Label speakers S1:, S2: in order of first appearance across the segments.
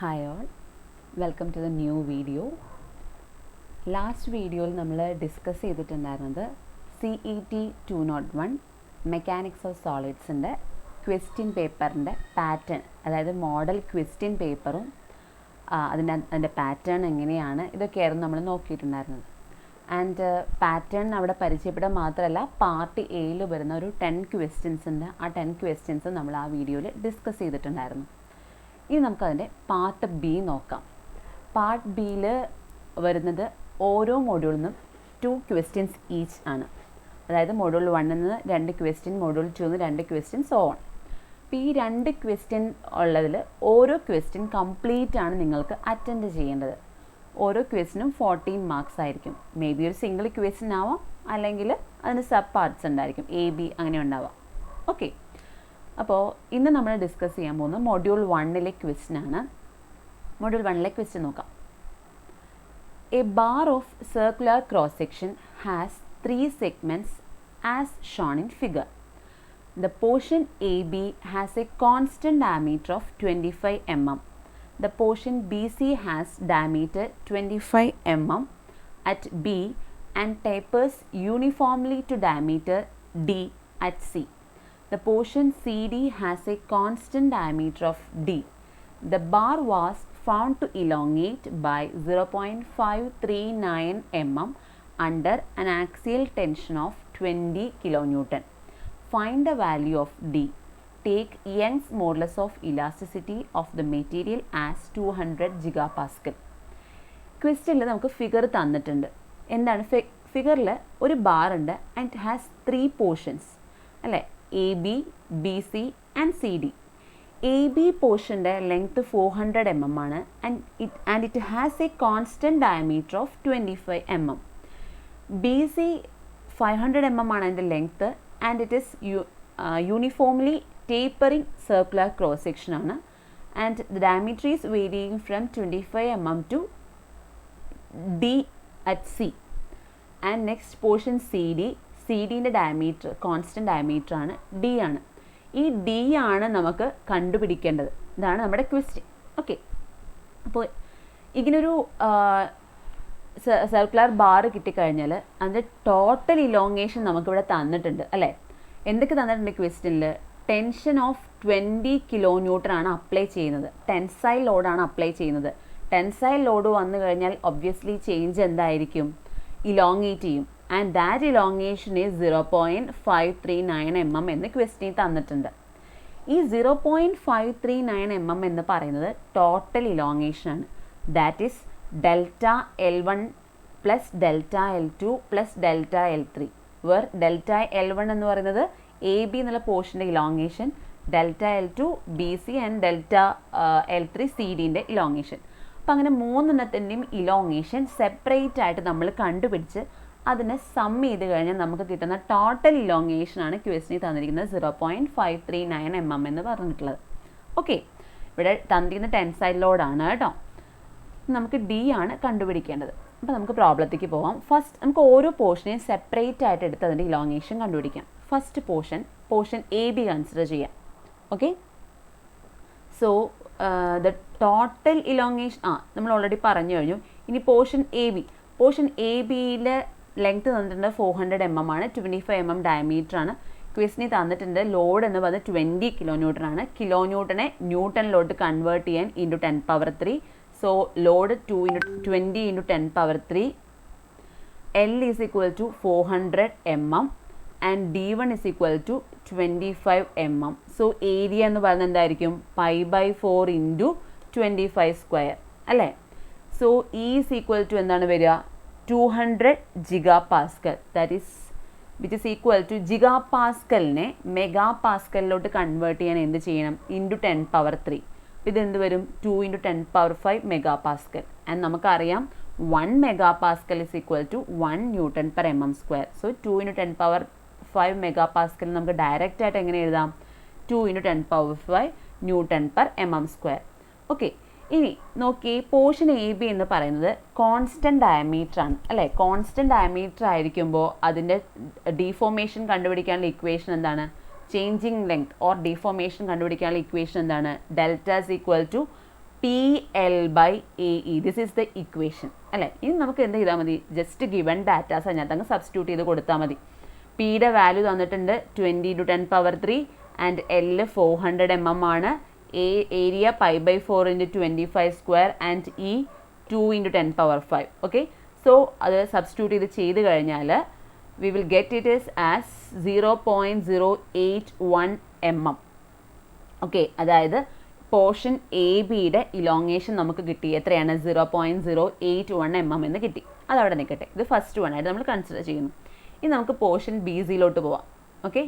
S1: Hi all, welcome to the new video. Last video നമ്മൾ discuss ചെയ്തിട്ടുണ്ടായിരുന്നത് CET 201 mechanics of സോളിഡ്സിൻ്റെ question പേപ്പറിൻ്റെ pattern, അതായത് model question പേപ്പറും അതിൻ്റെ പാറ്റേൺ എങ്ങനെയാണ് ഇതൊക്കെയായിരുന്നു നമ്മൾ നോക്കിയിട്ടുണ്ടായിരുന്നത്. ആൻഡ് പാറ്റേൺ അവിടെ പരിചയപ്പെടാൻ മാത്രമല്ല പാർട്ട് എയിൽ വരുന്ന ഒരു 10 ക്വസ്റ്റ്യൻസ് ഉണ്ട്. ആ 10 ക്വസ്റ്റ്യൻസ് നമ്മൾ ആ വീഡിയോയിൽ ഡിസ്കസ് ചെയ്തിട്ടുണ്ടായിരുന്നു. ഇനി നമുക്കതിൻ്റെ പാർട്ട് ബി നോക്കാം. പാർട്ട് ബിയിൽ വരുന്നത് ഓരോ മൊഡ്യൂളിൽ നിന്നും 2 ക്വസ്റ്റ്യൻസ് ഈച്ച് ആണ്. അതായത് മൊഡ്യൂൾ 1 നിന്ന് 2 ക്വസ്റ്റ്യൻ, മൊഡ്യൂൾ 2 നിന്ന് 2 ക്വസ്റ്റ്യൻ, സോ ഓൺ. അപ്പോൾ ഈ 2 ക്വസ്റ്റ്യൻ ഉള്ളതിൽ ഓരോ ക്വസ്റ്റ്യൻ കംപ്ലീറ്റ് ആണ് നിങ്ങൾക്ക് അറ്റൻഡ് ചെയ്യേണ്ടത്. ഓരോ ക്വസ്റ്റിനും 14 മാർക്സ് ആയിരിക്കും. മേ ബി ഒരു സിംഗിൾ ക്വസ്റ്റ്യൻ ആവാം, അല്ലെങ്കിൽ അതിന് സബ് പാർട്സ് ഉണ്ടായിരിക്കും, എ ബി അങ്ങനെ ഉണ്ടാവാം. ഓക്കെ, അപ്പോൾ ഇന്ന് നമ്മൾ ഡിസ്കസ് ചെയ്യാൻ പോകുന്നത് മൊഡ്യൂൾ 1ലെ ക്വസ്റ്റ്യൻ ആണ്. മൊഡ്യൂൾ 1ലെ ക്വസ്റ്റ്യൻ നോക്കാം. A bar of circular cross section has 3 segments as shown in figure. The portion AB has a constant diameter of 25 mm. The portion BC has diameter 25 mm at B and tapers uniformly to diameter D at C. The portion CD has a constant diameter of D. The bar was found to elongate by 0.539 mm under an axial tension of 20 kN. Find the value of D. Take Young's modulus of elasticity of the material as 200 gigapascal. ക്വസ്റ്റ്യനിൽ നമുക്ക് figure തന്നിട്ടുണ്ട്. എന്താണ് ഫിഗറിൽ ഒരു bar ഉണ്ട് and it has 3 portions അല്ലേ, A B, B C and C D. A B പോർഷൻ്റെ length 400 mm ആണ് and it has a constant diameter of 25 mm. B C 500 mm ആണ് അതിൻ്റെ length and it is uniformly tapering circular cross section ആണ് and the diameter is varying from 25 mm to D at C. And next portion C D, C ഡിൻ്റെ diameter constant diameter ആണ്, D ആണ്. ഈ D ആണ് നമുക്ക് കണ്ടുപിടിക്കേണ്ടത്. ഇതാണ് നമ്മുടെ ക്വസ്റ്റ്യൻ. ഓക്കെ, അപ്പോൾ ഇങ്ങനൊരു സർക്കുലർ ബാർ കിട്ടിക്കഴിഞ്ഞാൽ അതിൻ്റെ ടോട്ടൽ ഇലോങ്ങേഷൻ നമുക്കിവിടെ തന്നിട്ടുണ്ട് അല്ലേ. എന്തൊക്കെ തന്നിട്ടുണ്ട് ക്വസ്റ്റ്യനിൽ? ടെൻഷൻ ഓഫ് 20 kN ആണ് അപ്ലൈ ചെയ്യുന്നത്, ടെൻസൈൽ ലോഡാണ് അപ്ലൈ ചെയ്യുന്നത്. ടെൻസൈൽ ലോഡ് വന്നു കഴിഞ്ഞാൽ ഒബ്വിയസ്ലി ചേഞ്ച് എന്തായിരിക്കും? ഇലോങ്ങേറ്റ് ചെയ്യും. And that elongation is 0.539 mm എന്ന് ക്വസ്റ്റ്യൻ തന്നിട്ടുണ്ട്. ഈ 0.539 mm എന്ന് പറയുന്നത് ടോട്ടൽ ഇലോങ്ങേഷൻ ആണ്. That is delta L1 plus delta L2 plus delta L3, where delta L1 എന്ന് പറയുന്നത് എ ബി എന്നുള്ള പോർഷൻ്റെ elongation, delta L2 B C and delta L3 C ഡിൻ്റെ elongation. അപ്പം അങ്ങനെ 3 ഇലോങ്ങേഷൻ സെപ്പറേറ്റ് ആയിട്ട് നമ്മൾ കണ്ടുപിടിച്ച് അതിനെ സം ചെയ്ത് കഴിഞ്ഞാൽ നമുക്ക് കിട്ടുന്ന ടോട്ടൽ ഇലോങ്ങേഷനാണ് ക്വസ്റ്റ്യനിൽ തന്നിരിക്കുന്നത് 0.539 mm എന്ന് പറഞ്ഞിട്ടുള്ളത്. ഓക്കെ, ഇവിടെ തന്നിരിക്കുന്ന ടെൻസൈൽ ലോഡാണ് കേട്ടോ. നമുക്ക് ഡി ആണ് കണ്ടുപിടിക്കേണ്ടത്. അപ്പോൾ നമുക്ക് പ്രോബ്ലത്തേക്ക് പോവാം. ഫസ്റ്റ് നമുക്ക് ഓരോ പോർഷനെയും സെപ്പറേറ്റ് ആയിട്ട് എടുത്ത് അതിൻ്റെ ഇലോങ്ങേഷൻ കണ്ടുപിടിക്കാം. First portion A B consider ചെയ്യാം. Okay, so the total elongation നമ്മൾ ഓൾറെഡി പറഞ്ഞു കഴിഞ്ഞു. ഇനി പോർഷൻ എ ബിയിലെ ലെങ്ത് തന്നിട്ടുണ്ട് 400 mm ആണ്, 25 mm ഡയമീറ്റർ ആണ്. ക്വസ്റ്റ്യൻ തന്നിട്ടുണ്ട് ലോഡ് എന്ന് പറയുന്നത് 20 kN ആണ്. കിലോന്യൂട്ടനെ ന്യൂട്ടണിലോട്ട് കൺവേർട്ട് ചെയ്യാൻ into 10⁻3. So load 20 × 10⁻3. L is equal to 400 mm and D1 is equal to 25 mm. So area എന്ന് പറയുന്നത് എന്തായിരിക്കും? π/4 × 25 സ്ക്വയർ അല്ലേ. So E is equal to എന്താണ് വരിക? 200 gigapascal. That is which is equal to ജിഗാപാസ്കലിനെ mega പാസ്കലിലോട്ട് convert ചെയ്യാൻ എന്ത് ചെയ്യണം? ഇൻറ്റു 10⁻3. ഇതെന്ത് വരും? 2 × 10⁻5 മെഗാപാസ്കൽ. ആൻഡ് നമുക്കറിയാം 1 megapascal is equal to 1 Newton/mm². So 2 × 10⁻5 മെഗാപാസ്കൽ നമുക്ക് ഡയറക്റ്റ് ആയിട്ട് എങ്ങനെ എഴുതാം? 2 × 10⁻5 Newton/mm². ഓക്കെ, ഇനി നോക്കി പോർഷൻ എ ബി എന്ന് പറയുന്നത് കോൺസ്റ്റൻറ്റ് ഡയമീറ്റർ ആണ് അല്ലേ. കോൺസ്റ്റൻറ്റ് ഡയമീറ്റർ ആയിരിക്കുമ്പോൾ അതിൻ്റെ ഡീഫോർമേഷൻ കണ്ടുപിടിക്കാനുള്ള ഇക്വേഷൻ എന്താണ്? ചേഞ്ചിങ് ലെങ്ത് ഓർ ഡിഫോർമേഷൻ കണ്ടുപിടിക്കാനുള്ള ഇക്വേഷൻ എന്താണ്? Delta is equal to PL/AE. This is the equation അല്ലേ. ഇനി നമുക്ക് എന്ത് ചെയ്താൽ മതി, ജസ്റ്റ് ഗിവൺ ഡാറ്റാസ് അതിനകത്ത് അങ്ങ് സബ്സ്റ്റിറ്റ്യൂട്ട് ചെയ്ത് കൊടുത്താൽ മതി. പിയുടെ വാല്യൂ തന്നിട്ടുണ്ട് 20 × 10⁻³ ആൻഡ് L 400 mm ആണ്. Area π/4 × 25² and E 2 × 10⁻5. Okay, so അത് സബ്സ്റ്റിറ്റ്യൂട്ട് ചെയ്ത് കഴിഞ്ഞാൽ we will get it as 0.081 mm. Okay, അതായത് പോർഷൻ എ ബിയുടെ ഇലോങ്ങേഷൻ നമുക്ക് കിട്ടി. എത്രയാണ്? 0.081 mm എന്ന് കിട്ടി. അതവിടെ നിൽക്കട്ടെ. ഇത് ഫസ്റ്റ് വൺ ആയിട്ട് നമ്മൾ കൺസിഡർ ചെയ്യുന്നു. ഇനി നമുക്ക് പോർഷൻ ബി സിയിലോട്ട് പോവാം. Okay,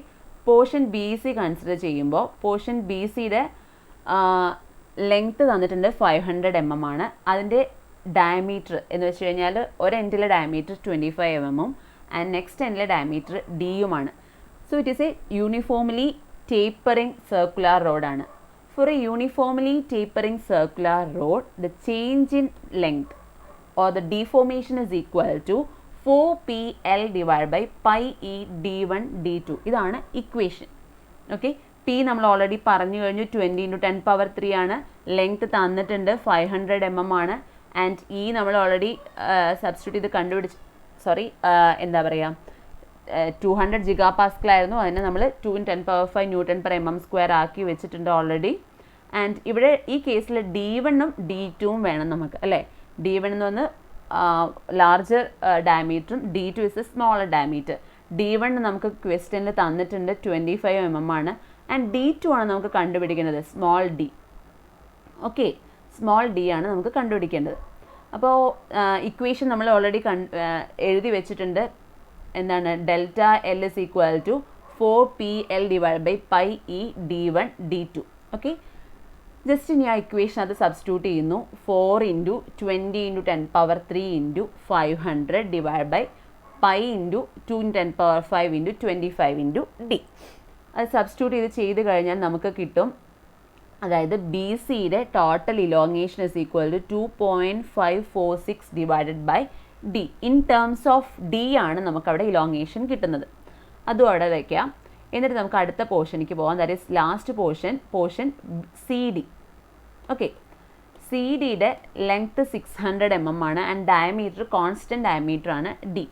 S1: portion B C consider ചെയ്യുമ്പോൾ പോർഷൻ ബി സിയുടെ ലെങ്ത്ത് തന്നിട്ടുണ്ട് 500 mm ആണ്. അതിൻ്റെ ഡയമീറ്റർ എന്ന് വെച്ച് കഴിഞ്ഞാൽ ഒരു എൻഡിലെ ഡയമീറ്റർ 25 mm ആൻഡ് നെക്സ്റ്റ് എൻഡിലെ ഡയമീറ്റർ ഡിയുമാണ്. So it is a uniformly tapering circular റോഡാണ്. For a uniformly tapering circular rod, the change in length or the deformation is equal to 4PL divided by pi E d1 d2. ഇതാണ് equation. Okay, P നമ്മൾ already പറഞ്ഞു കഴിഞ്ഞു. 20 × 10⁻³ ആണ്. Length തന്നിട്ടുണ്ട് 500 mm ആണ്. And E നമ്മൾ already substitute ചെയ്ത് എന്താ പറയുക, 200 GPa ആയിരുന്നു. അതിനെ നമ്മൾ 2 × 10⁻5 Nm² ആക്കി വെച്ചിട്ടുണ്ട് ഓൾറെഡി. ആൻഡ് ഇവിടെ ഈ കേസിൽ D1ഉം D2ഉം വേണം നമുക്ക് അല്ലേ. D1 എന്ന് പറഞ്ഞാൽ ലാർജർ ഡയമീറ്ററും D2 is a smaller diameter. D1 നമുക്ക് ക്വസ്റ്റ്യനിൽ തന്നിട്ടുണ്ട് 25 mm ആണ്. ആൻഡ് D2 ആണ് നമുക്ക് കണ്ടുപിടിക്കേണ്ടത്, small D. Okay, small D ആണ് നമുക്ക് കണ്ടുപിടിക്കേണ്ടത്. അപ്പോൾ ഇക്വേഷൻ നമ്മൾ ഓൾറെഡി എഴുതി വെച്ചിട്ടുണ്ട്. എന്താണ്? Delta L is equal to 4PL divided by pi E d1 d2. Okay, just ഇനി ആ ഇക്വേഷൻ അത് സബ്സ്റ്റിറ്റ്യൂട്ട് ചെയ്യുന്നു. 4 × 20 × 10⁻³ × 500 divided by pi × 2 × 10⁻5 × 25 × d. അത് സബ്സ്റ്റിറ്റ്യൂട്ട് ചെയ്ത് കഴിഞ്ഞാൽ നമുക്ക് കിട്ടും, അതായത് ബി സിയുടെ total elongation is equal to 2.546 divided by D. In terms of D ആണ് നമുക്കവിടെ ഇലോങ്ങേഷൻ കിട്ടുന്നത്. അതും അവിടെ വയ്ക്കാം. എന്നിട്ട് നമുക്ക് അടുത്ത പോർഷനിലേക്ക് പോകാം. That is last portion C D. Okay, C ഡിയുടെ ലെങ്ത്ത് 600 mm ആണ്. ആൻഡ് ഡയമീറ്റർ കോൺസ്റ്റൻറ്റ് ഡയമീറ്റർ ആണ് ഡി.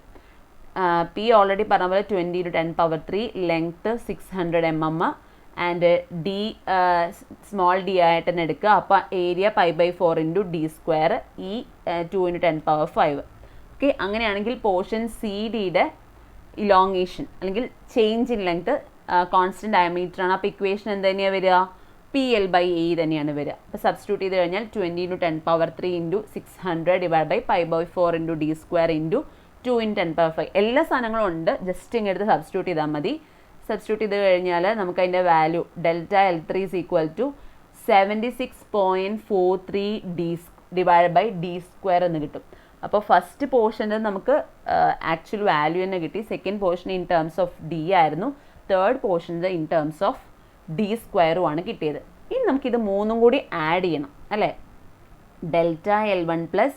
S1: പി ഓൾറെഡി പറഞ്ഞ പോലെ 20 × 10⁻³ length 600 mm and D small D ആയിട്ട് തന്നെ എടുക്കുക. അപ്പോൾ ഏരിയ π/4 × d², ഈ 2 × 10⁻5. ഓക്കെ, അങ്ങനെയാണെങ്കിൽ പോർഷൻ സി ഡിയുടെ ഇലോങ്ങേഷൻ അല്ലെങ്കിൽ change in length constant diameter ആണ്. അപ്പോൾ ഇക്വേഷൻ എന്ത് തന്നെയാണ് വരിക? PL/AE തന്നെയാണ് വരിക. അപ്പോൾ സബ്സ്റ്റിറ്റ്യൂട്ട് ചെയ്ത് കഴിഞ്ഞാൽ 20 × 10⁻³ × 600 divided by π/4 × d² × 2 × 10⁻5. എല്ലാ സാധനങ്ങളും ഉണ്ട്, ജസ്റ്റ് ഇങ്ങെടുത്ത് സബ്സ്റ്റിറ്റ്യൂട്ട് ചെയ്താൽ മതി. സബ്സ്റ്റിറ്റ്യൂട്ട് ചെയ്ത് കഴിഞ്ഞാൽ നമുക്ക് അതിൻ്റെ value delta L3 is equal to 76.43 divided by d² എന്ന് കിട്ടും. അപ്പോൾ ഫസ്റ്റ് പോർഷനിൽ നമുക്ക് ആക്ച്വൽ വാല്യൂ തന്നെ കിട്ടി. Second portion in terms of D ആയിരുന്നു. തേർഡ് പോർഷനിൽ ഇൻ ടേംസ് ഓഫ് d² ആണ് കിട്ടിയത്. ഇനി നമുക്കിത് മൂന്നും കൂടി ആഡ് ചെയ്യണം അല്ലേ. Delta L1 plus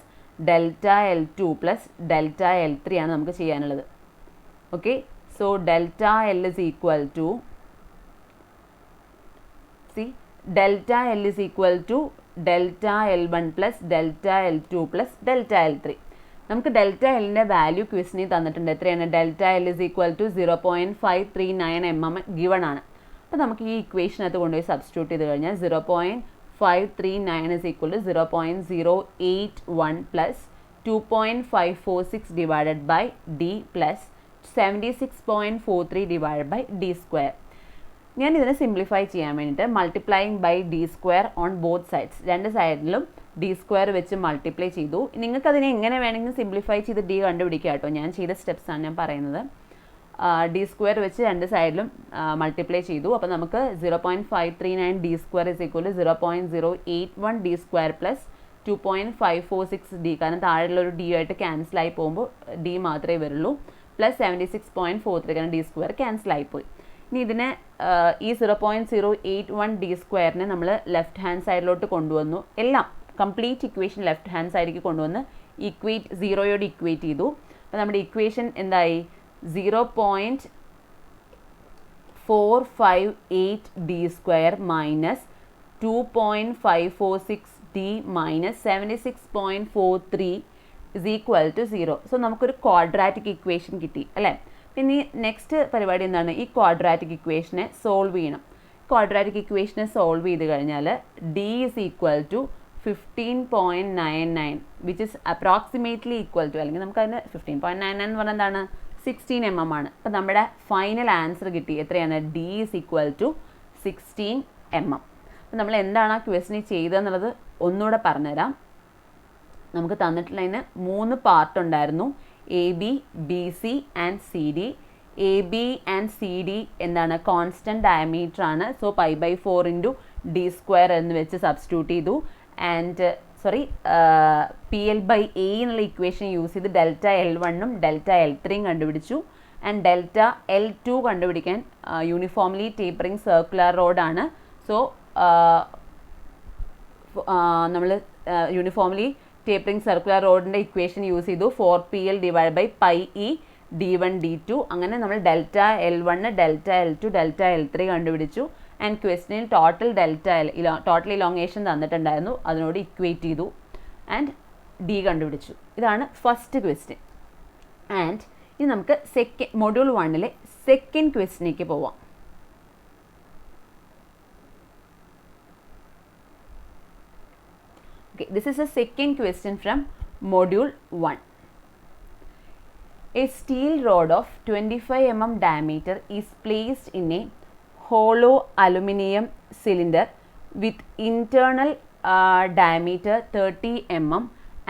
S1: delta L2 plus delta L3 ആണ് നമുക്ക് ചെയ്യാനുള്ളത്. Okay, so delta L is equal to delta L is equal to delta L1 plus delta L2 plus delta L3. നമുക്ക് ഡെൽറ്റ എല്ലിൻ്റെ വാല്യൂ ക്വസ്റ്റിനിൽ തന്നിട്ടുണ്ട്. എത്രയാണ്? Delta L is equal to 0.539 mm given ആണ്. അപ്പോൾ നമുക്ക് ഈ ഇക്വേഷനകത്ത് കൊണ്ടുപോയി സബ്സ്റ്റിറ്റ്യൂട്ട് ചെയ്ത് കഴിഞ്ഞാൽ 0.539 is equal to 0.081 plus 2.546 divided by d plus 76.43 divided by d². ഞാൻ ഇതിനെ സിംപ്ലിഫൈ ചെയ്യാൻ വേണ്ടിയിട്ട് multiplying by d² on both sides, രണ്ട് സൈഡിലും d² വെച്ച് മൾട്ടിപ്ലൈ ചെയ്തു. നിങ്ങൾക്കതിനെ എങ്ങനെ വേണമെങ്കിലും സിംപ്ലിഫൈ ചെയ്ത് d കണ്ടുപിടിക്കുക കേട്ടോ. ഞാൻ ചെയ്ത സ്റ്റെപ്സാണ് ഞാൻ പറയുന്നത്. d² വെച്ച് രണ്ട് സൈഡിലും മൾട്ടിപ്ലൈ ചെയ്തു. അപ്പോൾ നമുക്ക് 0.539 d² is equal to 0.081 d² plus 2.546 d, കാരണം താഴെയുള്ളൊരു d ആയിട്ട് ക്യാൻസലായി പോകുമ്പോൾ d മാത്രമേ വരുള്ളൂ, പ്ലസ് 76.43 കാരണം d² ക്യാൻസലായിപ്പോയി. ഇനി ഇതിനെ ഈ 0.081 d² നമ്മൾ ലെഫ്റ്റ് ഹാൻഡ് സൈഡിലോട്ട് കൊണ്ടുവന്നു. എല്ലാം കംപ്ലീറ്റ് ഇക്വേഷൻ ലെഫ്റ്റ് ഹാൻഡ് സൈഡിലേക്ക് കൊണ്ടുവന്ന് സീറോയോട് ഇക്വേറ്റ് ചെയ്തു. അപ്പോൾ നമ്മുടെ ഇക്വേഷൻ എന്തായി? 0.458 d² minus 2.546 D minus 76.43 is equal to 0. So നമുക്കൊരു ക്വാഡ്രാറ്റിക് ഇക്വേഷൻ കിട്ടി അല്ലേ. പിന്നെ ഈ നെക്സ്റ്റ് പരിപാടി എന്താണ്, ഈ ക്വാഡ്രാറ്റിക് ഇക്വേഷനെ സോൾവ് ചെയ്യണം. ക്വാഡ്രാറ്റിക് ഇക്വേഷനെ സോൾവ് ചെയ്ത് കഴിഞ്ഞാൽ D is equal to 15.99 which is approximately equal to, അല്ലെങ്കിൽ നമുക്കതിന് 15.99 എന്ന് പറഞ്ഞാൽ എന്താണ്, 16 mm ആണ്. അപ്പോൾ നമ്മുടെ ഫൈനൽ ആൻസർ കിട്ടി എത്രയാണ്, D is equal to 16 mm. അപ്പോൾ നമ്മൾ എന്താണ് ആ ക്വസ്റ്റ്യൻ ചെയ്തതെന്നുള്ളത് ഒന്നുകൂടെ പറഞ്ഞുതരാം. നമുക്ക് തന്നിട്ടുള്ളതിന് 3 പാർട്ട് ഉണ്ടായിരുന്നു, A B, B C and C D. A B and C D എന്താണ്, കോൺസ്റ്റൻറ്റ് ഡയമീറ്റർ ആണ്. സോ π/4 ഇൻറ്റു ഡി സ്ക്വയർ എന്ന് വെച്ച് സബ്സ്റ്റിറ്റ്യൂട്ട് ചെയ്തു. And P L by A എന്നുള്ള ഇക്വേഷൻ യൂസ് ചെയ്ത് ഡെൽറ്റ L1ഉം ഡെൽറ്റ L3യും കണ്ടുപിടിച്ചു. ആൻഡ് ഡെൽറ്റ L2 കണ്ടുപിടിക്കാൻ യൂണിഫോംലി ടേപ്പറിങ് സർക്കുലർ റോഡാണ്. സോ നമ്മൾ യൂണിഫോംലി ടേപ്പറിങ് സർക്കുലർ റോഡിൻ്റെ ഇക്വേഷൻ യൂസ് ചെയ്തു, 4PL divide by πE d1 d2. അങ്ങനെ നമ്മൾ delta L1, delta L2, delta L3 കണ്ടുപിടിച്ചു. ആൻഡ് ക്വസ്റ്റ്യനിൽ ടോട്ടൽ ഇലോങ്ങേഷൻ തന്നിട്ടുണ്ടായിരുന്നു, അതിനോട് ഇക്വേറ്റ് ചെയ്തു ആൻഡ് ഡി കണ്ടുപിടിച്ചു. ഇതാണ് ഫസ്റ്റ് ക്വസ്റ്റ്യൻ. ആൻഡ് ഇനി നമുക്ക് മൊഡ്യൂൾ 1 സെക്കൻഡ് ക്വസ്റ്റ്യനിലേക്ക് പോവാം. Okay, this is a second question from module 1. A steel rod of 25 mm diameter is placed in a hollow aluminum cylinder with internal diameter 30 mm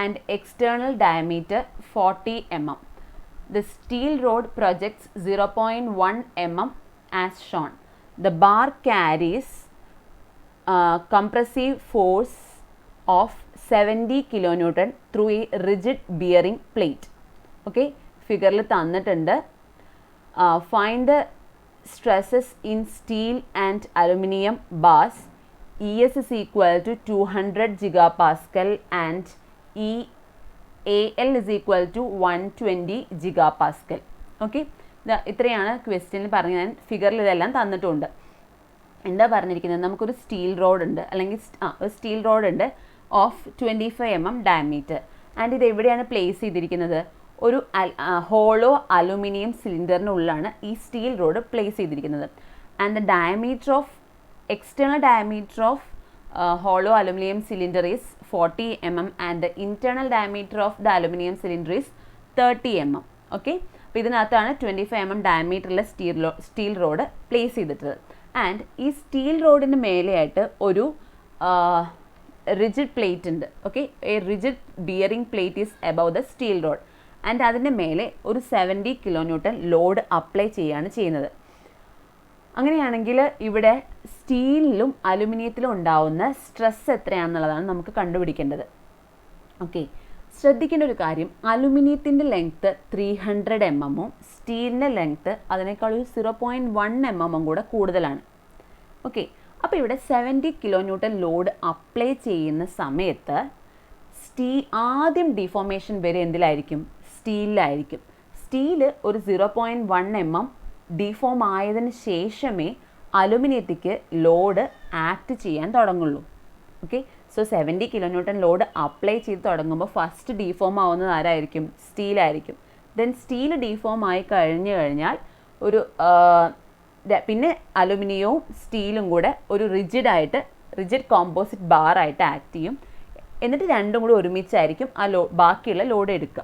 S1: and external diameter 40 mm. The steel rod projects 0.1 mm as shown. The bar carries compressive force of 70 kilonewton through a rigid bearing plate. Okay, ഫിഗറിൽ തന്നിട്ടുണ്ട്. Find the stresses in steel and aluminum bars. ES is equal to 200 gigapascal and EAL is equal to 120 gigapascal. Okay, ഇത്രയാണ് ക്വസ്റ്റ്യനിൽ പറഞ്ഞത്. ഞാൻ ഫിഗറിൽ ഇതെല്ലാം തന്നിട്ടുണ്ട്. എന്താ പറഞ്ഞിരിക്കുന്നത്, നമുക്കൊരു സ്റ്റീൽ റോഡ് ഉണ്ട്, അല്ലെങ്കിൽ ഒരു സ്റ്റീൽ റോഡ് ഉണ്ട് ഓഫ് 25 mm ഡയമീറ്റർ. ആൻഡ് ഇത് എവിടെയാണ് പ്ലേസ് ചെയ്തിരിക്കുന്നത്, ഒരു ഹോളോ അലുമിനിയം സിലിണ്ടറിനുള്ളിലാണ് ഈ സ്റ്റീൽ റോഡ് പ്ലേസ് ചെയ്തിരിക്കുന്നത്. And the diameter of external diameter of hollow aluminum cylinder is 40 mm and the internal diameter of the aluminum cylinder is 30 mm. Okay, അപ്പോൾ ഇതിനകത്താണ് 25 mm ഡയമീറ്ററിലെ steel rod place ചെയ്തിട്ടുള്ളത്. And ഈ steel റോഡിന് മേലെയായിട്ട് ഒരു rigid plate ഉണ്ട്. Okay, A rigid bearing plate is above the steel rod. And അതിൻ്റെ മേലെ ഒരു 70 kilonewton ലോഡ് അപ്ലൈ ചെയ്യുകയാണ് ചെയ്യുന്നത്. അങ്ങനെയാണെങ്കിൽ ഇവിടെ സ്റ്റീലിലും അലുമിനിയത്തിലും ഉണ്ടാവുന്ന സ്ട്രെസ് എത്രയാണെന്നുള്ളതാണ് നമുക്ക് കണ്ടുപിടിക്കേണ്ടത്. ഓക്കെ, ശ്രദ്ധിക്കേണ്ട ഒരു കാര്യം, അലുമിനിയത്തിൻ്റെ ലെങ്ത്ത് 300 mm സ്റ്റീലിൻ്റെ ലെങ്ത്ത് അതിനേക്കാൾ ഒരു 0.1 mm കൂടെ കൂടുതലാണ്. ഓക്കെ, അപ്പോൾ ഇവിടെ 70 kilonewton ലോഡ് അപ്ലൈ ചെയ്യുന്ന സമയത്ത് ആദ്യം ഡിഫോർമേഷൻ വരെ എന്തിലായിരിക്കും, സ്റ്റീലിലായിരിക്കും. സ്റ്റീല് ഒരു 0.1 mm ഡിഫോം ആയതിന് ശേഷമേ അലുമിനിയത്തിക്ക് ലോഡ് ആക്ട് ചെയ്യാൻ തുടങ്ങുള്ളൂ. Okay, so 70 kilonewton load apply ചെയ്ത് തുടങ്ങുമ്പോൾ ഫസ്റ്റ് ഡിഫോം ആവുന്നത് ആരായിരിക്കും, സ്റ്റീലായിരിക്കും. ദെൻ സ്റ്റീൽ ഡിഫോം ആയി കഴിഞ്ഞാൽ ഒരു പിന്നെ അലുമിനിയവും സ്റ്റീലും കൂടെ ഒരു റിജിഡ് കോമ്പോസിറ്റ് ബാറായിട്ട് ആക്ട് ചെയ്യും. എന്നിട്ട് രണ്ടും കൂടി ഒരുമിച്ചായിരിക്കും ആ ബാക്കിയുള്ള ലോഡ് എടുക്കുക.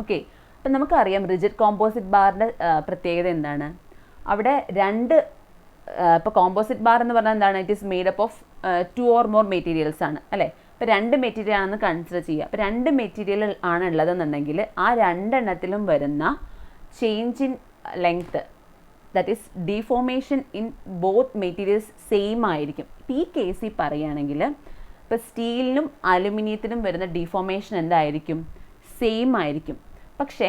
S1: ഓക്കെ, അപ്പം നമുക്കറിയാം റിജിഡ് കോമ്പോസിറ്റ് ബാറിൻ്റെ പ്രത്യേകത എന്താണ്, അവിടെ ഇപ്പോൾ കോമ്പോസിറ്റ് ബാർ എന്ന് പറഞ്ഞാൽ എന്താണ്, it is made up of 2 or more materials ആണ് അല്ലേ. അപ്പോൾ 2 മെറ്റീരിയൽ ആണെന്ന് കൺസിഡർ ചെയ്യുക. അപ്പോൾ 2 മെറ്റീരിയൽ ആണ് ഉള്ളതെന്നുണ്ടെങ്കിൽ ആ 2 എണ്ണത്തിലും വരുന്ന change in length, that is deformation in both materials same ആയിരിക്കും. ഇപ്പോൾ ഈ കേസിൽ പറയുകയാണെങ്കിൽ ഇപ്പോൾ സ്റ്റീലിനും അലുമിനിയത്തിനും വരുന്ന ഡിഫോർമേഷൻ എന്തായിരിക്കും, സെയിം ആയിരിക്കും. പക്ഷേ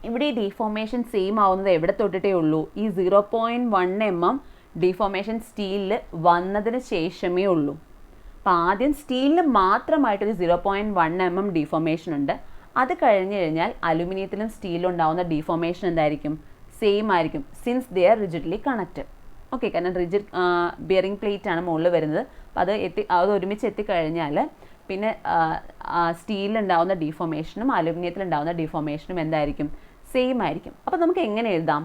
S1: ഇവിടെ ഈ ഡിഫോർമേഷൻ സെയിം ആവുന്നത് എവിടെ തൊട്ടിട്ടേ ഉള്ളൂ, ഈ 0.1 mm ഡിഫോർമേഷൻ സ്റ്റീലിൽ വന്നതിന് ശേഷമേ ഉള്ളൂ. അപ്പോൾ ആദ്യം സ്റ്റീലിന് മാത്രമായിട്ടൊരു 0.1 mm ഡിഫോർമേഷൻ ഉണ്ട്. അത് കഴിഞ്ഞ് കഴിഞ്ഞാൽ അലുമിനിയത്തിലും സ്റ്റീലിലും ഉണ്ടാവുന്ന ഡിഫോർമേഷൻ എന്തായിരിക്കും, സെയിം ആയിരിക്കും, since they are rigidly connected. Okay, കാരണം റിജിഡ് ബിയറിംഗ് പ്ലേറ്റ് ആണ് മുകളിൽ വരുന്നത്. അപ്പോൾ അത് ഒരുമിച്ച് എത്തിക്കഴിഞ്ഞാൽ പിന്നെ സ്റ്റീലിലുണ്ടാവുന്ന ഡിഫോർമേഷനും അലുമിനിയത്തിലുണ്ടാവുന്ന ഡിഫോർമേഷനും എന്തായിരിക്കും? സെയിം ആയിരിക്കും. അപ്പോൾ നമുക്ക് എങ്ങനെ എഴുതാം?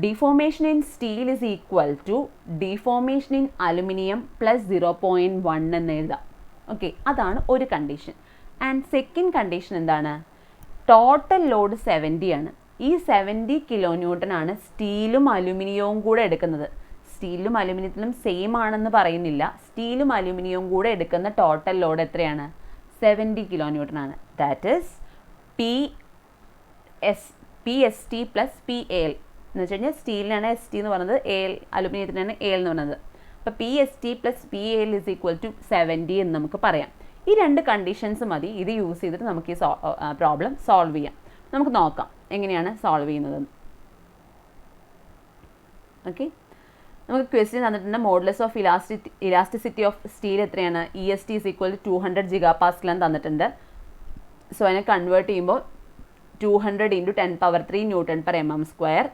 S1: Deformation in steel is equal to deformation in aluminium plus 0.1 എന്ന് എഴുതാം. ഓക്കെ, അതാണ് ഒരു കണ്ടീഷൻ. ആൻഡ് സെക്കൻഡ് കണ്ടീഷൻ എന്താണ്? ടോട്ടൽ ലോഡ് 70 ആണ്. ഈ 70 കിലോ ന്യൂട്ടൺ ആണ് സ്റ്റീലും അലുമിനിയവും കൂടെ എടുക്കുന്നത്. സ്റ്റീലും അലുമിനിയത്തിലും സെയിം ആണെന്ന് പറയുന്നില്ല. സ്റ്റീലും അലുമിനിയവും കൂടെ എടുക്കുന്ന ടോട്ടൽ ലോഡ് എത്രയാണ്? 70 കിലോ ന്യൂട്ടൺ ആണ്. That is PST plus PAL എന്ന് വെച്ച് കഴിഞ്ഞാൽ സ്റ്റീലിനാണ് ST എന്ന് പറയുന്നത്, അലുമിനിയത്തിനാണ് AL എന്ന് പറയുന്നത്. അപ്പോൾ PST plus PAL is equal to 70 എന്ന് നമുക്ക് പറയാം. ഈ രണ്ട് കണ്ടീഷൻസ് മതി. ഇത് യൂസ് ചെയ്തിട്ട് നമുക്ക് ഈ പ്രോബ്ലം സോൾവ് ചെയ്യാം. നമുക്ക് നോക്കാം എങ്ങനെയാണ് സോൾവ് ചെയ്യുന്നതെന്ന്. ഓക്കെ, നമുക്ക് ക്വസ്റ്റ്യൻ തന്നിട്ടുണ്ട്. Modulus of elasticity of steel എത്രയാണ്? EST is equal to 200 GPa എന്ന് തന്നിട്ടുണ്ട്. സോ അതിനെ കൺവേർട്ട് ചെയ്യുമ്പോൾ 200 × 10⁻³ Nm/mm².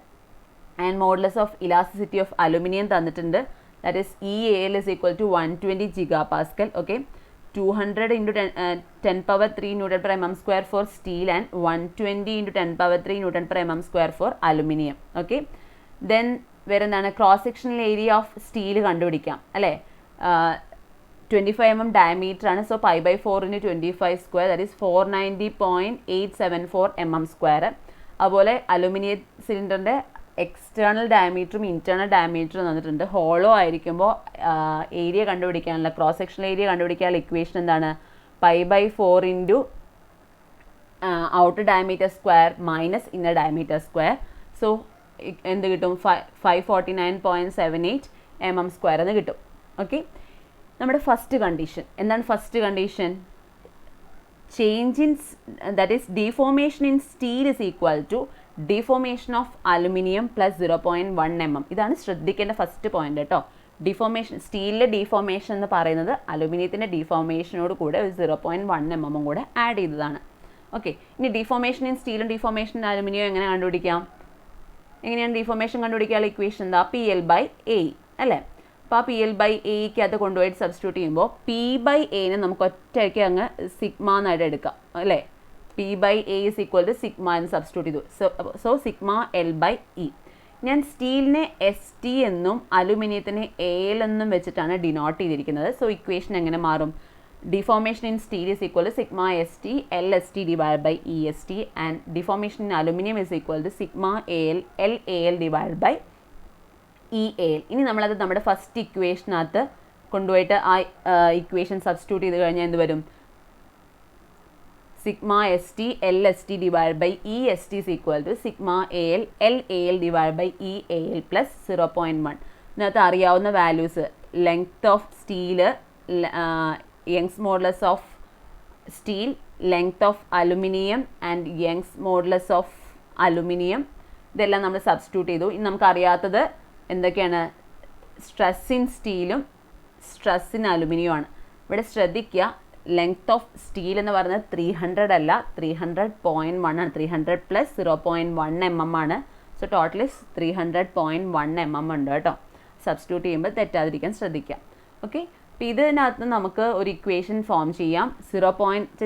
S1: And modulus of elasticity of aluminium തന്നിട്ടുണ്ട്. That is EAL is equal to 120 GPa. Okay, 200 × 10⁻³ Nm² for steel and 120 × 10⁻³ Nm² for aluminium. Okay, then വേറെ എന്താണ്? Cross sectional area of steel കണ്ടുപിടിക്കാം അല്ലേ? 25 mm diameter ആണ്. So π/4 × 25², that is 490.874 mm². അതുപോലെ aluminium സിലിണ്ടറിൻ്റെ external ഡയമീറ്ററും ഇൻറ്റേർണൽ ഡയമീറ്ററും തന്നിട്ടുണ്ട്. ഹോളോ ആയിരിക്കുമ്പോൾ ഏരിയ കണ്ടുപിടിക്കാനുള്ള, ക്രോസ് സെക്ഷണൽ ഏരിയ കണ്ടുപിടിക്കാനുള്ള ഇക്വേഷൻ എന്താണ്? π/4 × outer diameter square minus inner diameter square. So എന്ത് കിട്ടും? 549.78 mm² എന്ന് കിട്ടും. ഓക്കെ, നമ്മുടെ ഫസ്റ്റ് കണ്ടീഷൻ എന്താണ്? First condition change in that is deformation in steel is equal to deformation of aluminium plus 0.1 mm. ഇതാണ് ശ്രദ്ധിക്കേണ്ട ഫസ്റ്റ് പോയിന്റ് കേട്ടോ. Deformation, സ്റ്റീലിലെ ഡിഫോർമേഷൻ എന്ന് പറയുന്നത് അലുമിനിയത്തിൻ്റെ ഡിഫോർമേഷനോട് കൂടെ ഒരു 0.1 mm കൂടെ ആഡ് ചെയ്തതാണ്. ഓക്കെ, ഇനി ഡിഫോർമേഷൻ ഇൻ സ്റ്റീലും ഡിഫോർമേഷൻ ഇൻ അലുമിനിയം എങ്ങനെ കണ്ടുപിടിക്കാം? എങ്ങനെയാണ് ഡിഫോർമേഷൻ കണ്ടുപിടിക്കാനുള്ള ഇക്വേഷൻ എന്താ? PL/A അല്ലേ? അപ്പോൾ ആ PL/Aക്ക് അത് കൊണ്ടുപോയിട്ട് സബ്സ്റ്റിറ്റ്യൂട്ട് ചെയ്യുമ്പോൾ P/Aനെ നമുക്ക് ഒറ്റയ്ക്ക് അങ്ങ് സിഗ്മ എന്നായിട്ട് എടുക്കാം അല്ലേ? P/A is equal to sigma എന്ന് സബ്സ്റ്റിറ്റ്യൂട്ട് ചെയ്തു. So sigma L/E. ഞാൻ സ്റ്റീലിനെ ST എന്നും അലുമിനിയത്തിനെ AL എന്നും വെച്ചിട്ടാണ് ഡിനോട്ട് ചെയ്തിരിക്കുന്നത്. സോ ഇക്വേഷൻ എങ്ങനെ മാറും? Deformation in steel is equal to sigma ST LST divide by EST and deformation in aluminium is equal to sigma AL LAL divide by EAL. ഇനി നമ്മളത് നമ്മുടെ ഫസ്റ്റ് ഇക്വേഷനകത്ത് കൊണ്ടുപോയിട്ട് ആ ഇക്വേഷൻ സബ്സ്റ്റിറ്റ്യൂട്ട് ചെയ്ത് കഴിഞ്ഞാൽ എന്ത് വരും? Sigma ST LST divide by EST is equal to sigma AL LAL divide by EAL plus 0.1. ഇതിനകത്ത് അറിയാവുന്ന values length of steel, Young's modulus of steel, length of aluminium and Young's modulus of aluminium, ഇതെല്ലാം നമ്മൾ substitute ചെയ്തു. ഇനി നമുക്കറിയാത്തത് എന്തൊക്കെയാണ്? Stress in സ്റ്റീലും stress in aluminium ആണ്. ഇവിടെ ശ്രദ്ധിക്കുക, ലെങ്ത് ഓഫ് സ്റ്റീൽ എന്ന് പറയുന്നത് 300 അല്ല, 300.1 ആണ്. 300 പ്ലസ് 0.1 mm ആണ്. സോ ടോട്ടൽ 300.1 mm ഉണ്ട് കേട്ടോ. സബ്സ്റ്റിറ്റ്യൂട്ട് ചെയ്യുമ്പോൾ തെറ്റാതിരിക്കാൻ ശ്രദ്ധിക്കാം. ഓക്കെ, അപ്പോൾ ഇതിനകത്ത് നമുക്ക് ഒരു ഇക്വേഷൻ ഫോം ചെയ്യാം.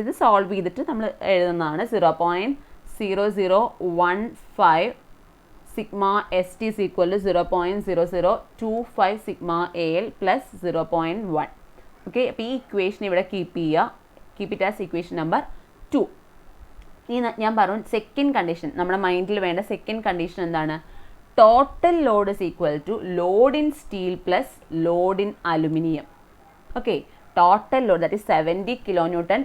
S1: ഇത് സോൾവ് ചെയ്തിട്ട് നമ്മൾ എഴുതുന്നതാണ്. 0.0015 sigma ST is equal to 0.0025 sigma AL plus 0.1. Okay, അപ്പോൾ ഈ ഇക്വേഷൻ ഇവിടെ keep it as equation number 2. ഇനി ഞാൻ പറഞ്ഞു സെക്കൻഡ് കണ്ടീഷൻ, നമ്മുടെ മൈൻഡിൽ വേണ്ട സെക്കൻഡ് കണ്ടീഷൻ എന്താണ്? Total load is equal to load in steel plus load in aluminium. Okay, total load that is 70 kN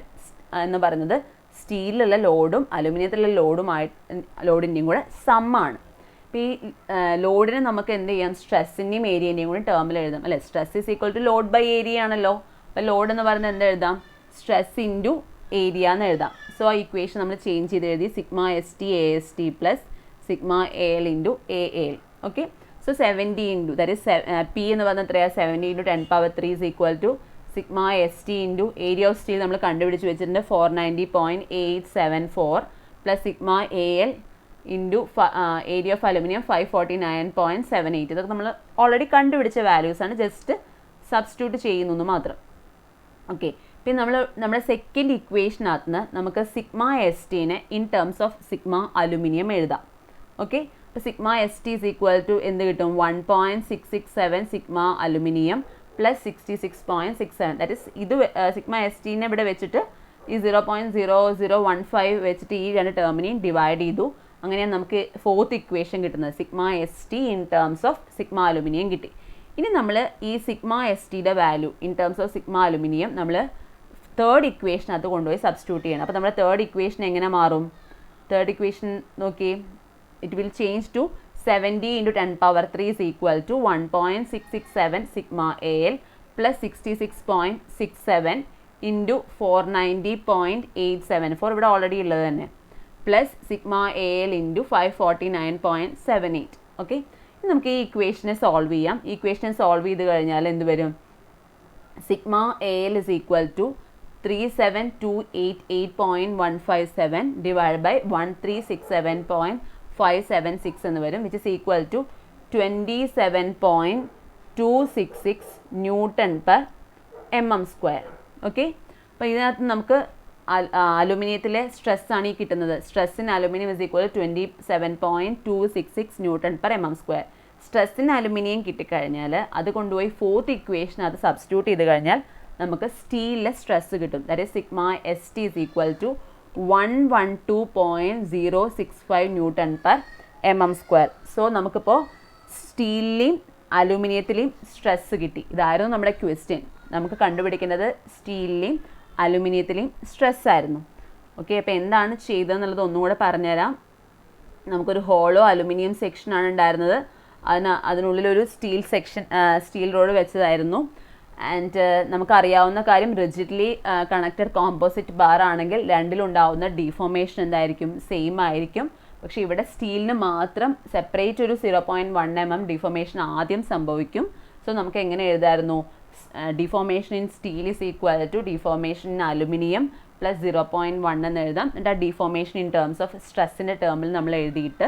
S1: എന്ന് പറയുന്നത് സ്റ്റീലിലുള്ള ലോഡും അലുമിനിയത്തിലുള്ള ലോഡിൻ്റെയും കൂടെ സമ്മാണ്. അപ്പോൾ ഈ ലോഡിന് നമുക്ക് എന്ത് ചെയ്യാം? സ്ട്രെസ്സിൻ്റെയും ഏരിയൻ്റെയും കൂടി ടേമിൽ എഴുതാം അല്ലേ? Stress is equal to load by area ആണല്ലോ. അപ്പോൾ ലോഡ് എന്ന് പറയുന്നത് എന്ത് എഴുതാം? സ്ട്രെസ് ഇൻറ്റു ഏരിയ എന്ന് എഴുതാം. സോ ആ ഇക്വേഷൻ നമ്മൾ ചേഞ്ച് ചെയ്ത് എഴുതി sigma ST AST plus sigma AL into AAL. Okay, so 70 into that is P എന്ന് പറഞ്ഞാൽ എത്രയാണ്? 70 × 10⁻³ is equal to sigma ST into area of steel നമ്മൾ കണ്ടുപിടിച്ച് വെച്ചിട്ടുണ്ട് 490.874 plus sigma AL into area of aluminium 549.78. ഇതൊക്കെ നമ്മൾ ഓൾറെഡി കണ്ടുപിടിച്ച വാല്യൂസാണ്, just substitute ചെയ്യുന്നു എന്ന് മാത്രം. ഓക്കെ, പിന്നെ നമ്മുടെ സെക്കൻഡ് ഇക്വേഷനകത്ത് നിന്ന് നമുക്ക് സിഗ്മ എസ് ടീനെ in terms of sigma aluminium എഴുതാം. ഓക്കെ, അപ്പോൾ sigma S T is equal to എന്ത് കിട്ടും? 1.667 sigma aluminium plus 66.67. That is ഇത് സിഗ്മ എസ് ടീനെ ഇവിടെ വെച്ചിട്ട് ഈ 0.0015 വെച്ചിട്ട് ഈ രണ്ട് ടേമിനെയും ഡിവൈഡ് ചെയ്തു. അങ്ങനെയാണ് നമുക്ക് ഫോർത്ത് ഇക്വേഷൻ കിട്ടുന്നത്. Sigma S T in terms of sigma aluminium കിട്ടി. ഇനി നമ്മൾ ഈ സിഗ്മ എസ് ടിയുടെ value in terms of sigma aluminium നമ്മൾ തേർഡ് ഇക്വേഷനകത്ത് കൊണ്ടുപോയി സബ്സ്റ്റിറ്റ്യൂട്ട് ചെയ്യണം. അപ്പോൾ നമ്മുടെ തേർഡ് ഇക്വേഷൻ എങ്ങനെ മാറും? തേർഡ് ഇക്വേഷൻ നോക്കി, it will change to 70 × 10⁻³ is equal to 1.667 sigma AL plus 66.67 into 490.874 ഇവിടെ ഓൾറെഡി ഉള്ളത് തന്നെ plus sigma AL into 549.78. Okay, നമുക്ക് ഈ ഇക്വേഷനെ സോൾവ് ചെയ്യാം. ഈ ഇക്വേഷനെ സോൾവ് ചെയ്ത് കഴിഞ്ഞാൽ എന്ത് വരും? Sigma AL is equal to 37288.157 divided by 1367.576 എന്ന് വരും, which is equal to 27.266 Nm². Okay, അപ്പോൾ ഇതിനകത്ത് നമുക്ക് അലുമിനിയത്തിലെ സ്ട്രെസ്സാണ് ഈ കിട്ടുന്നത്. Stress in aluminium is equal 27.266 Nm². Stress in aluminium കിട്ടിക്കഴിഞ്ഞാൽ അത് കൊണ്ടുപോയി ഫോർത്ത് ഇക്വേഷൻ അത് സബ്സ്റ്റിറ്റ്യൂട്ട് ചെയ്ത് കഴിഞ്ഞാൽ നമുക്ക് സ്റ്റീലിലെ സ്ട്രെസ് കിട്ടും. That is sigma S T is equal to 112.065 Nm². So നമുക്കിപ്പോൾ സ്റ്റീലിലെയും അലുമിനിയത്തിലെയും സ്ട്രെസ് കിട്ടി. ഇതായിരുന്നു നമ്മുടെ ക്വസ്റ്റ്യൻ. നമുക്ക് കണ്ടുപിടിക്കുന്നത് സ്റ്റീലിലെയും അലുമിനിയത്തിലെയും സ്ട്രെസ് ആയിരുന്നു. ഓക്കെ, അപ്പോൾ എന്താണ് ചെയ്തതെന്നുള്ളത് ഒന്നുകൂടെ പറഞ്ഞുതരാം. നമുക്കൊരു ഹോളോ അലുമിനിയം സെക്ഷനാണ് ഉണ്ടായിരുന്നത്. അതിനുള്ളിലൊരു സ്റ്റീൽ റോഡ് വെച്ചതായിരുന്നു. ആൻഡ് നമുക്കറിയാവുന്ന കാര്യം, റിജിഡ്ലി കണക്റ്റഡ് കോമ്പോസിറ്റ് ബാർ ആണെങ്കിൽ രണ്ടിലുണ്ടാവുന്ന ഡീഫോർമേഷൻ എന്തായിരിക്കും? സെയിം ആയിരിക്കും. പക്ഷേ ഇവിടെ സ്റ്റീലിന് മാത്രം സെപ്പറേറ്റ് ഒരു 0.1 mm ഡിഫോർമേഷൻ ആദ്യം സംഭവിക്കും. സോ നമുക്ക് എങ്ങനെ എഴുതായിരുന്നു? Deformation in steel is equal to deformation in aluminium plus 0.1 എന്ന് എഴുതാം. എന്നിട്ട് ആ ഡിഫോർമേഷൻ ഇൻ ടേംസ് ഓഫ് സ്ട്രെസ്സിൻ്റെ ടേമിൽ നമ്മൾ എഴുതിയിട്ട്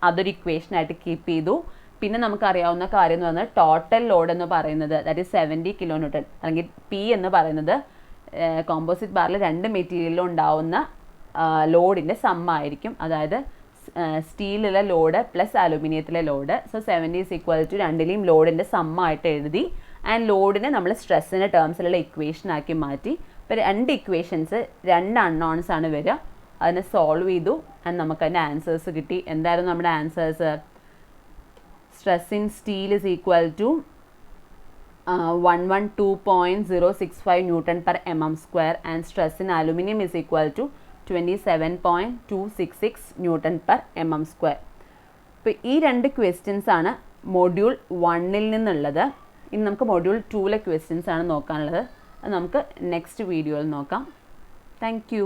S1: അതൊരു ഇക്വേഷനായിട്ട് കീപ്പ് ചെയ്തു. പിന്നെ നമുക്കറിയാവുന്ന കാര്യം എന്ന് പറഞ്ഞാൽ ടോട്ടൽ ലോഡ് എന്ന് പറയുന്നത് ദാറ്റ് ഈസ് 70 kN, അല്ലെങ്കിൽ പി എന്ന് പറയുന്നത് കോമ്പോസിറ്റ് ബാറിൽ രണ്ട് മെറ്റീരിയലിലും ഉണ്ടാവുന്ന ലോഡിൻ്റെ സമ്മായിരിക്കും. അതായത് സ്റ്റീലിലെ ലോഡ് പ്ലസ് അലുമിനിയത്തിലെ load. So 70 is equal to രണ്ടിലെയും ലോഡിൻ്റെ സമ്മായിട്ട് എഴുതി. ആൻഡ് ലോഡിനെ നമ്മൾ സ്ട്രെസ്സിൻ്റെ ടേംസിലുള്ള ഇക്വേഷനാക്കി മാറ്റി. ഇപ്പോൾ രണ്ട് ഇക്വേഷൻസ്, രണ്ട് അൺനോൺസ് ആണ് വരിക. അതിനെ സോൾവ് ചെയ്തു ആൻഡ് നമുക്ക് അതിൻ്റെ ആൻസേഴ്സ് കിട്ടി. എന്തായിരുന്നു നമ്മുടെ answers? Stress in steel is equal to 112.065 Nm² and stress in aluminum is equal to 27.266 Nm². അപ്പോൾ ഈ രണ്ട് ക്വസ്റ്റ്യൻസ് ആണ് മൊഡ്യൂൾ 1-ൽ നിന്നുള്ളത്. ഇനി നമുക്ക് മൊഡ്യൂൾ 2-ലെ ക്വസ്റ്റ്യൻസ് ആണ് നോക്കാനുള്ളത്. അത് നമുക്ക് നെക്സ്റ്റ് വീഡിയോയിൽ നോക്കാം. Thank you.